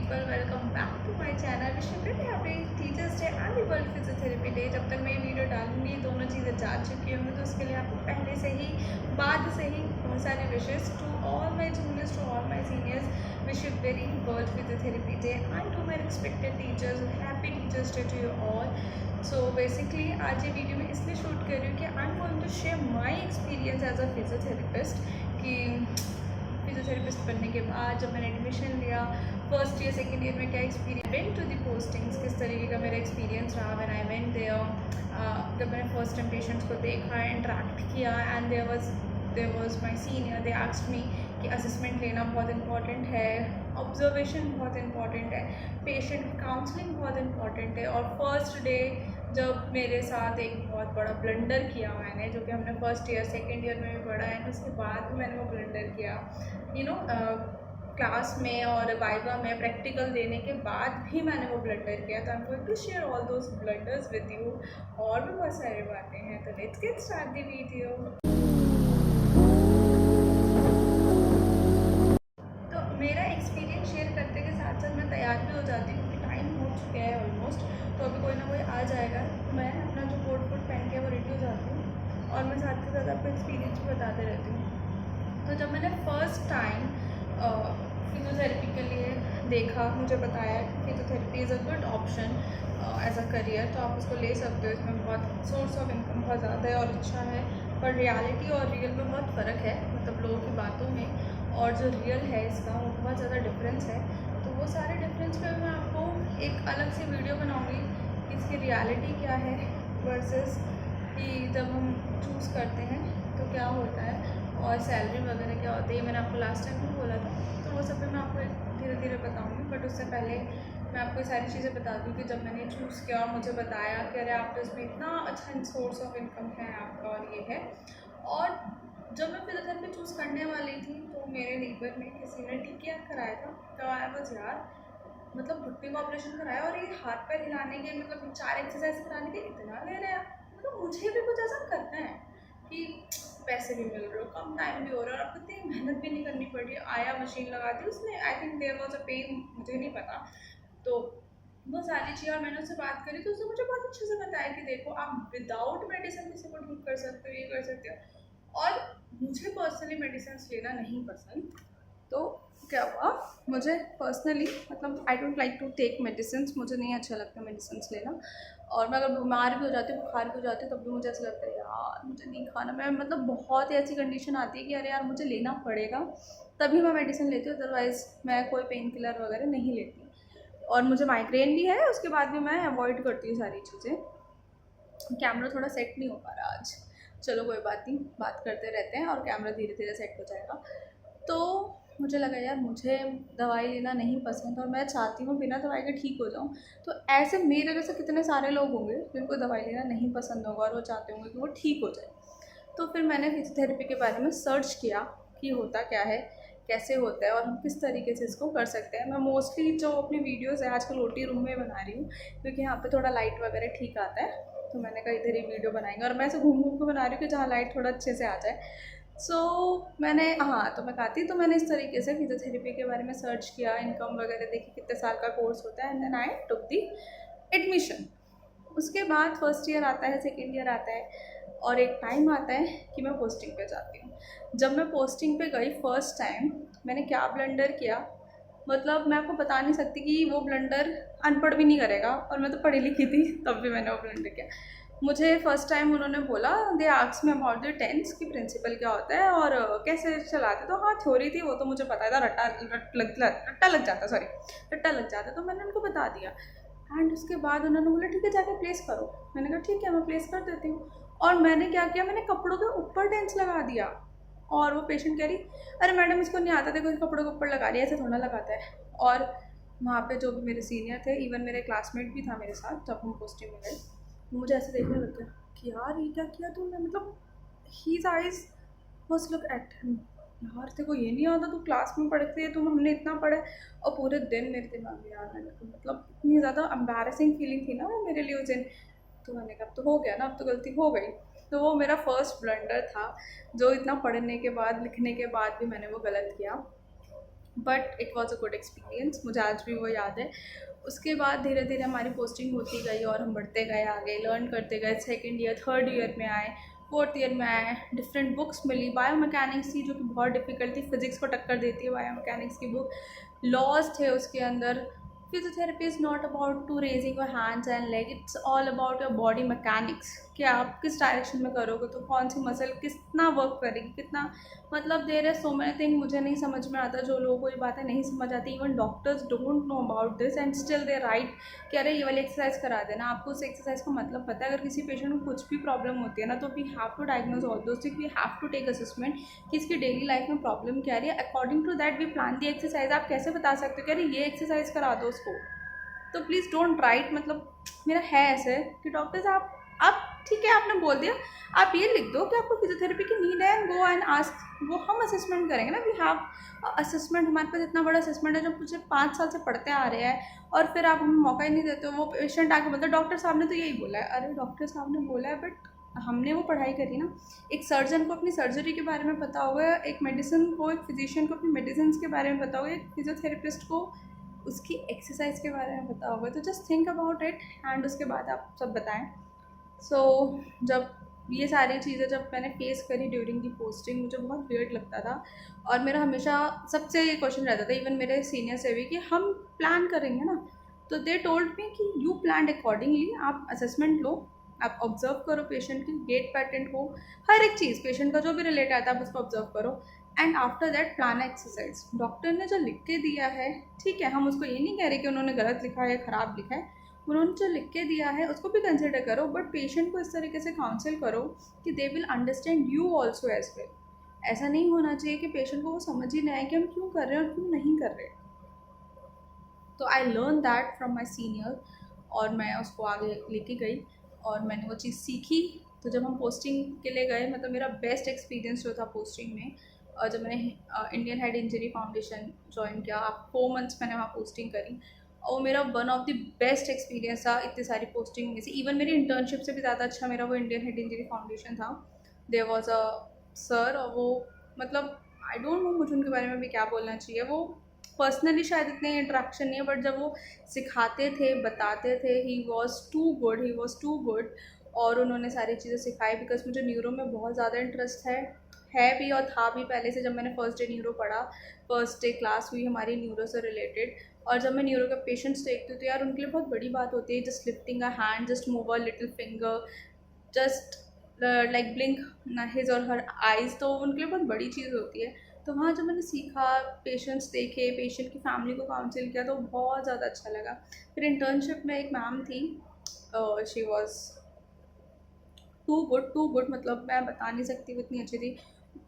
people, welcome back to my channel. Wish you pretty happy Teachers Day and the World Physiotherapy Day. जब तक मैं ये video डालूंगी दोनों चीज़ें जा चुकी होंगी, तो उसके लिए आपको पहले से ही बाद से ही बहुत सारे wishes to all my juniors, to all my seniors. Wish you very world physiotherapy day and to my respected teachers, happy teachers day to you all. So basically आज ये वीडियो मैं इसलिए शूट कर रही हूँ कि I am going to share my experience as a physiotherapist. कि physiotherapist बनने के बाद जब मैंने एडमिशन लिया फर्स्ट ईयर सेकेंड ईयर में क्या experience went to the postings, किस तरीके का मेरा एक्सपीरियंस रहा व्हेन आई वेंट देयर. जब मैंने फर्स्ट टाइम पेशेंट्स को देखा, इंटरेक्ट किया and there was my senior, they asked me कि असेसमेंट लेना बहुत इंपॉर्टेंट है, ऑब्जर्वेशन बहुत इंपॉर्टेंट है, पेशेंट काउंसलिंग बहुत इंपॉर्टेंट है. और फर्स्ट डे जब मेरे साथ एक बहुत बड़ा ब्लंडर किया मैंने, जो कि हमने फर्स्ट ईयर सेकेंड ईयर में भी पढ़ा है, उसके बाद भी मैंने वो ब्लंडर किया क्लास में और वाइवा में प्रैक्टिकल देने के बाद भी मैंने वो ब्लंडर किया. तो I am going to share all those blunders with you. और भी बहुत सारी बातें हैं, तो let's get start the video. तो मेरा एक्सपीरियंस शेयर करते के साथ साथ मैं तैयार भी हो जाती हूँ क्योंकि टाइम हो चुका है ऑलमोस्ट. तो अभी कोई ना कोई आ जाएगा. मैं अपना जो कोट पहन के वो रेडी हो जाती हूँ और मैं साथ के साथ आपको एक्सपीरियंस भी बताते रहती हूँ. तो जब मैंने फ़र्स्ट टाइम फिजियोथेरेपी के लिए देखा, मुझे बताया कि physiotherapy is a good option as a career, तो आप उसको ले सकते हो. इसमें बहुत सोर्स ऑफ इनकम बहुत ज़्यादा है और अच्छा है, पर रियलिटी और रियल में बहुत फ़र्क है. मतलब लोगों की बातों में और जो रियल है इसका वो बहुत ज़्यादा डिफरेंस है. तो वो सारे डिफरेंस पे मैं आपको एक अलग से वीडियो बनाऊँगी कि इसकी रियलिटी क्या है वर्सेस कि जब हम चूज़ करते हैं तो क्या होता है और सैलरी वगैरह क्या होती है. मैंने आपको लास्ट टाइम भी बोला था, तो वो सब भी मैं आपको धीरे धीरे बताऊँगी. बट उससे पहले मैं आपको सारी चीज़ें बता दूँ कि जब मैंने चूज़ किया और मुझे बताया कि अरे आप तो इसमें इतना अच्छा सोर्स ऑफ इनकम है आपका और ये है. और जब मैं फिजियोथेरेपी चूज़ करने वाली थी तो मेरे नेबर में किसी ने टीकेआर कराया था. तो आई वाज यार, मतलब घुटने का ऑपरेशन कराया और ये हाथ पैर हिलाने के, मतलब 4 एक्सरसाइज कराने के इतना ले रहे हैं. मतलब मुझे भी कुछ ऐसा करना है कि पैसे भी मिल रहे हो, कम टाइम भी हो रहा है और आपको इतनी मेहनत भी नहीं करनी पड़ रही है. आया मशीन लगा दी उसने, I think there was a pain, मुझे नहीं पता. तो वो सारी चीज़ और मैंने उससे बात करी तो उसने मुझे बहुत अच्छे से बताया कि देखो आप विदाउट मेडिसिन किसी को ठीक कर सकते हो, ये कर सकते हो. और मुझे पर्सनली मेडिसिन लेना नहीं पसंद. तो क्या हुआ, मुझे पर्सनली मतलब I don't like to take medicine, मुझे नहीं अच्छा लगता मेडिसिन लेना. और मैं अगर बीमार भी हो जाती हूँ, बुखार भी हो जाती है, तब भी मुझे ऐसा लगता है यार मुझे नहीं खाना. मैं मतलब बहुत ऐसी कंडीशन आती है कि अरे यार मुझे लेना पड़ेगा, तभी मैं मेडिसिन लेती हूँ, अदरवाइज़ मैं कोई पेन किलर वगैरह नहीं लेती. और मुझे माइग्रेन भी है, उसके बाद भी मैं अवॉइड करती हूँ सारी चीज़ें. कैमरा थोड़ा सेट नहीं हो पा रहा आज, चलो कोई बात नहीं, बात करते रहते हैं और कैमरा धीरे धीरे सेट हो जाएगा. तो मुझे लगा यार मुझे दवाई लेना नहीं पसंद और मैं चाहती हूँ बिना दवाई के ठीक हो जाऊँ. तो ऐसे मेरे जैसे कितने सारे लोग होंगे जिनको दवाई लेना नहीं पसंद होगा और वो चाहते होंगे कि वो ठीक हो जाए. तो फिर मैंने फिजियोथेरेपी के बारे में सर्च किया कि होता क्या है, कैसे होता है और हम किस तरीके से इसको कर सकते हैं. मैं मोस्टली जो अपनी वीडियोज़ है आजकल ओटी रूम में बना रही हूँ क्योंकि यहाँ पे थोड़ा लाइट वगैरह ठीक आता है. तो मैंने कहा इधर ही वीडियो बनाएंगे और मैं ऐसे घूम घूम के बना रही हूँ कि जहाँ लाइट थोड़ा अच्छे से आ जाए. मैंने तो मैं कहती तो मैंने इस तरीके से फिजियोथेरेपी के बारे में सर्च किया, इनकम वगैरह देखी कितने साल का कोर्स होता है, and then I took the admission. उसके बाद फर्स्ट ईयर आता है, सेकेंड ईयर आता है और एक टाइम आता है कि मैं पोस्टिंग पे जाती हूँ. जब मैं पोस्टिंग पे गई फर्स्ट टाइम, मैंने क्या ब्लंडर किया, मतलब मैं आपको बता नहीं सकती कि वो ब्लंडर अनपढ़ भी नहीं करेगा, और मैं तो पढ़ी लिखी थी तब भी मैंने वो ब्लंडर किया. मुझे फर्स्ट टाइम उन्होंने बोला, they asked me about the TENS कि प्रिंसिपल क्या होता है और कैसे चलाते. तो हाँ, थ्योरी थी वो तो मुझे पता था, रट्टा लग जाता, तो मैंने उनको बता दिया. एंड उसके बाद उन्होंने बोला ठीक है जाके प्लेस करो. मैंने कहा ठीक है मैं प्लेस कर देती हूँ. और मैंने क्या किया, मैंने कपड़ों के ऊपर टेंस लगा दिया. और वो पेशेंट कह रही अरे मैडम इसको नहीं आता, देखो कपड़ों के ऊपर लगा रही है, ऐसे थोड़ा लगाता है. और वहाँ पे जो भी मेरे सीनियर थे, इवन मेरे क्लासमेट भी था मेरे साथ जब हम पोस्टिंग में गए, मुझे ऐसे देखने लग गया कि यार ये क्या किया तुमने. मतलब his eyes was look at him, यार तेरे को ये नहीं आता, तू क्लास में पढ़ती है, तुम हमने इतना पढ़ा. और पूरे दिन मेरे दिमाग में यार मैंने मतलब इतनी ज़्यादा एम्बैरेसिंग फीलिंग थी ना वो मेरे लिए उस दिन. तो मैंने कहा अब तो हो गया ना, अब तो गलती हो गई. तो वो मेरा फर्स्ट ब्लंडर था, जो इतना पढ़ने के बाद लिखने के बाद भी मैंने वो गलत किया. But it was a good experience, मुझे आज भी वो याद है। उसके बाद धीरे धीरे हमारी पोस्टिंग होती गई और हम बढ़ते गए आगे, लर्न करते गए। सेकेंड ईयर, थर्ड ईयर में आए, फोर्थ ईयर में आए, डिफरेंट बुक्स मिली। बायोमैकेनिक्स थी जो कि बहुत डिफिकल्ट थी, फिजिक्स को टक्कर देती है बायोमैकेनिक्स की बुक। लॉज थे उसके अंदर। Physiotherapy is not about to raising your hands and leg, it's all about your body mechanics, कि आप किस डायरेक्शन में करोगे तो कौन सी मसल कितना वर्क करेगी, कितना, मतलब there are so many thing मुझे नहीं समझ में आता, जो लोगों को ये बातें नहीं समझ आती। Even doctors don't know about this and still they right कि अरे ये वाली एक्सरसाइज करा देना। आपको उस एक्सरसाइज का मतलब पता है? अगर किसी पेशेंट को कुछ भी प्रॉब्लम होती है ना, तो we have to diagnose all those things, we have to take assessment कि इसकी डेली लाइफ में प्रॉब्लम क्या आ रही है। According to that we plan the exercise. आप कैसे बता सकते हो कि अरे ये एक्सरसाइज करा दो उसको? तो प्लीज़ डोंट राइट, मतलब मेरा है ऐसे कि डॉक्टर्स आप ठीक है आपने बोल दिया, आप ये लिख दो कि आपको फिजियोथेरेपी की नीड है एंड गो एंड आस्क, वो हम असेसमेंट करेंगे ना। वी हैव असेसमेंट, हमारे पास इतना बड़ा असेसमेंट है जो मुझे 5 साल से पढ़ते आ रहे हैं, और फिर आप हमें मौका ही नहीं देते हो। वो पेशेंट आके बोलता है डॉक्टर साहब ने तो यही बोला है। अरे डॉक्टर साहब ने बोला है, बट हमने वो पढ़ाई करी ना। एक सर्जन को अपनी सर्जरी के बारे में पता होगा, एक मेडिसिन को, एक फिजिशियन को अपनी मेडिसिन के बारे में पता होगा, एक फिजियोथेरेपिस्ट को उसकी एक्सरसाइज के बारे में पता होगा। तो just think about it and उसके बाद आप सब बताएं। सो जब ये सारी चीज़ें जब मैंने फेस करी ड्यूरिंग दी पोस्टिंग, मुझे बहुत वियर्ड लगता था। और मेरा हमेशा सबसे ये क्वेश्चन रहता था, इवन मेरे सीनियर से भी, कि हम प्लान करेंगे ना। तो दे टोल्ड मी कि यू प्लान अकॉर्डिंगली, आप असेसमेंट लो, आप ऑब्जर्व करो पेशेंट की गेट पैटर्न को, हर एक चीज़ पेशेंट का जो भी रिलेट आता है आप उसको ऑब्जर्व करो, and after that plan exercise. Doctor ने जो लिख के दिया है, ठीक है, हम उसको ये नहीं कह रहे कि उन्होंने गलत लिखा है या ख़राब लिखा है, उन्होंने जो लिख के दिया है उसको भी कंसिडर करो, बट पेशेंट को इस तरीके से काउंसिल करो कि they will understand you also as well. ऐसा नहीं होना चाहिए कि पेशेंट को वो समझ ही नहीं आए कि हम क्यों कर रहे हैं और क्यों नहीं कर रहे। तो I learn that from my senior, और मैं उसको आगे लेके गई और मैंने वो चीज़ सीखी। तो जब हम पोस्टिंग के लिए गए, मतलब मेरा बेस्ट एक्सपीरियंस जो था पोस्टिंग में, और जब मैंने Indian head injury foundation join किया, 4 मंथ्स मैंने वहाँ पोस्टिंग करी, और मेरा one of the best experience था इतनी सारी पोस्टिंग में से। इवन मेरी इंटर्नशिप से भी ज़्यादा अच्छा मेरा वो इंडियन हेड इंजरी फाउंडेशन था। देयर वॉज अ सर, और वो, मतलब आई डोंट नो मुझे उनके बारे में भी क्या बोलना चाहिए। वो पर्सनली शायद इतने इंटरेक्शन नहीं है, बट जब वो सिखाते थे, बताते थे, he was too good, he was too good. और उन्होंने सारी चीज़ें सिखाई, बिकॉज मुझे न्यूरो में बहुत ज़्यादा इंटरेस्ट है भी और था भी पहले से। जब मैंने फर्स्ट डे न्यूरो पढ़ा, फर्स्ट डे क्लास हुई हमारी न्यूरो से रिलेटेड, और जब मैं न्यूरो के पेशेंट्स देखती हूँ तो यार उनके लिए बहुत बड़ी बात होती है, just lifting a hand, just move a little finger, just like blink his और हर आइज़, तो उनके लिए बहुत बड़ी चीज़ होती है। तो वहाँ जब मैंने सीखा, पेशेंट्स देखे, पेशेंट की फैमिली को काउंसिल किया, तो बहुत ज़्यादा अच्छा लगा। फिर इंटर्नशिप में एक मैम थी, शी वॉज टू गुड, मतलब मैं बता नहीं सकती वो इतनी अच्छी थी।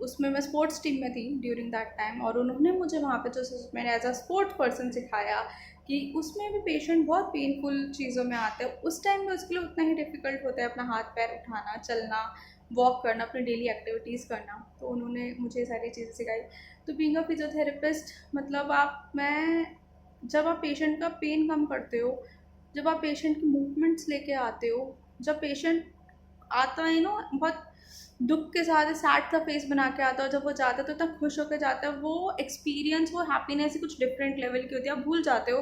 उसमें मैं स्पोर्ट्स टीम में थी ड्यूरिंग दैट टाइम, और उन्होंने मुझे वहाँ पे जो मैंने एज अ स्पोर्ट्स पर्सन सिखाया कि उसमें भी पेशेंट बहुत पेनफुल चीज़ों में आते हैं, उस टाइम में उसके लिए उतना ही डिफ़िकल्ट होता है अपना हाथ पैर उठाना, चलना, वॉक करना, अपनी डेली एक्टिविटीज़ करना। तो उन्होंने मुझे सारी चीज़ें सिखाई। तो बीइंग अ फिजियोथेरेपिस्ट, मतलब जब आप पेशेंट का पेन कम करते हो, जब आप पेशेंट की मूवमेंट्स लेके आते हो, जब पेशेंट आता है नो बहुत दुख के साथ सैड सा फेस बना के आता है, और जब वो जाता है तो इतना खुश होकर जाता है, वो एक्सपीरियंस, वो हैप्पीनेस ही कुछ डिफरेंट लेवल की होती है। आप भूल जाते हो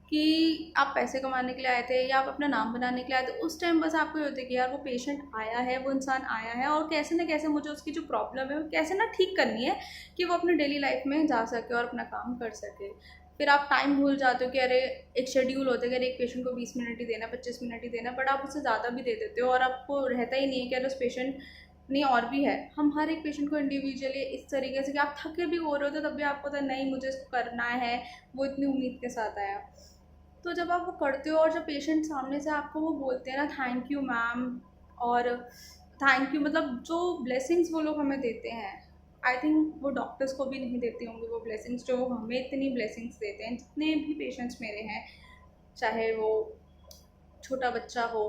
कि आप पैसे कमाने के लिए आए थे या आप अपना नाम बनाने के लिए आए थे। उस टाइम बस आपको ये होता है कि यार वो पेशेंट आया है, वो इंसान आया है, और कैसे ना कैसे मुझे उसकी जो प्रॉब्लम है वो कैसे ना ठीक करनी है कि वो अपनी डेली लाइफ में जा सके और अपना काम कर सके। फिर आप टाइम भूल जाते हो कि अरे एक शेड्यूल होता है कि अरे एक पेशेंट को 20 मिनट ही देना, 25 मिनट ही देना, बट आप उससे ज़्यादा भी दे देते हो, और आपको रहता ही नहीं है कि अरे उस पेशेंट नहीं और भी है। हम हर एक पेशेंट को इंडिविजुअली इस तरीके से कि आप थके भी हो रहे हो तो तब भी आपको तो नहीं मुझे इसको करना है, वो इतनी उम्मीद के साथ आया। तो जब आप वो करते हो और जब पेशेंट सामने से आपको वो बोलते हैं ना थैंक यू मैम, और थैंक यू, मतलब जो ब्लेसिंग्स वो लोग हमें देते हैं, आई थिंक वो डॉक्टर्स को भी नहीं देते होंगे वो ब्लेसिंग्स जो हमें इतनी ब्लेसिंग्स देते हैं। जितने भी पेशेंट्स मेरे हैं, चाहे वो छोटा बच्चा हो,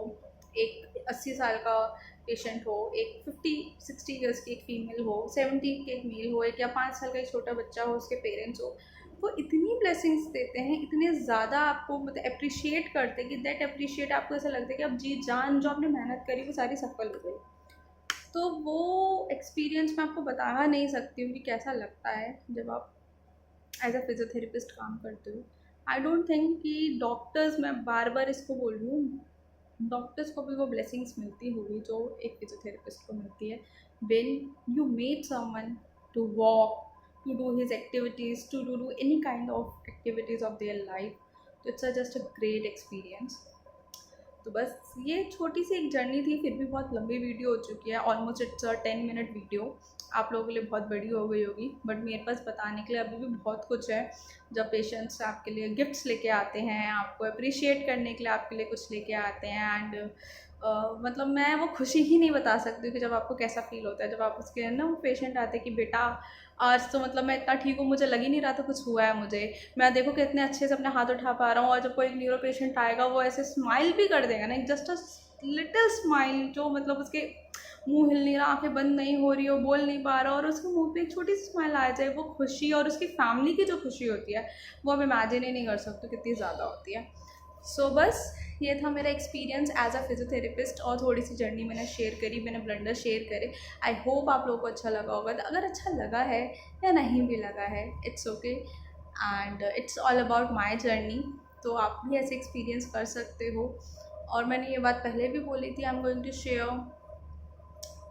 एक 80 साल का पेशेंट हो, एक 50-60 ईयर्स की एक फ़ीमेल हो, 70 की एक मेल हो, एक या 5 साल का एक छोटा बच्चा हो, उसके पेरेंट्स हो, वो इतनी ब्लेसिंग्स देते हैं, इतने ज़्यादा आपको मतलब अप्रिशिएट करते हैं कि दैट अप्रिशिएट आपको ऐसा लगता है कि अब जी जान जो आपने मेहनत करी वो सारी सफल हो गई। तो वो एक्सपीरियंस मैं आपको बता नहीं सकती हूँ कि कैसा लगता है जब आप एज अ फिजियोथेरेपिस्ट काम करते हो। आई डोंट थिंक कि डॉक्टर्स, मैं बार बार इसको बोल रही हूँ, डॉक्टर्स को भी वो ब्लेसिंग्स मिलती होगी जो एक फिजियोथेरेपिस्ट को मिलती है। When you made someone to walk, to do his activities, to do any kind of activities of their life, तो it's just a great experience। तो बस ये छोटी सी एक जर्नी थी, फिर भी बहुत लंबी वीडियो हो चुकी है, almost it's a 10 minute video. आप लोगों के लिए बहुत बड़ी हो गई होगी, बट मेरे पास बताने के लिए अभी भी बहुत कुछ है। जब पेशेंट्स आपके लिए गिफ्ट्स लेके आते हैं, आपको अप्रिशिएट करने के लिए आपके लिए कुछ लेके आते हैं, एंड मतलब मैं वो खुशी ही नहीं बता सकती कि जब आपको कैसा फील होता है जब आप उसके ना वो पेशेंट आते हैं कि बेटा आज तो मतलब मैं इतना ठीक हूँ, मुझे लग ही नहीं रहा था कुछ हुआ है मुझे, मैं देखो कितने अच्छे से अपने हाथ उठा पा रहा हूँ। और जब कोई न्यूरो पेशेंट आएगा वो ऐसे स्माइल भी कर देगा ना, जस्ट अ लिटिल स्माइल, जो मतलब उसके मुंह हिल नहीं रहा, आंखें बंद नहीं हो रही हो, बोल नहीं पा रहा, और उसके मुंह पे एक छोटी सी स्माइल आ जाए, वो खुशी और उसकी फैमिली की जो खुशी होती है वो आप इमेजिन ही नहीं कर सकते कितनी ज़्यादा होती है। सो बस ये था मेरा एक्सपीरियंस एज अ फिजियोथेरेपिस्ट, और थोड़ी सी जर्नी मैंने शेयर करी, मैंने ब्लंडर शेयर करे। आई होप आप लोगों को अच्छा लगा होगा। तो अगर अच्छा लगा है या नहीं भी लगा है, it's okay, and it's all about my journey. तो आप भी ऐसे एक्सपीरियंस कर सकते हो। और मैंने ये बात पहले भी बोली थी, I am going to share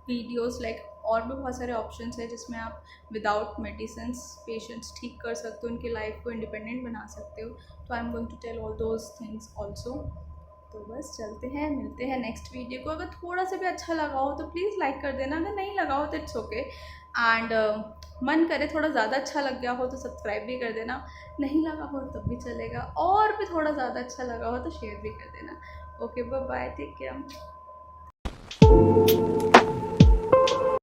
videos like, और भी बहुत सारे ऑप्शंस हैं जिसमें आप विदाउट मेडिसिन पेशेंट्स ठीक कर सकते हो, उनकी लाइफ को इंडिपेंडेंट बना सकते हो। तो I am going to tell all those things also. तो बस चलते हैं, मिलते हैं नेक्स्ट वीडियो को। अगर थोड़ा सा भी अच्छा लगा हो तो प्लीज़ लाइक कर देना, अगर नहीं लगा हो तो इट्स ओके। एंड मन करे थोड़ा ज़्यादा अच्छा लग गया हो तो सब्सक्राइब भी कर देना, नहीं लगा हो तब भी चलेगा, और भी थोड़ा ज़्यादा अच्छा लगा हो तो शेयर भी कर देना। Okay, bye bye, take care.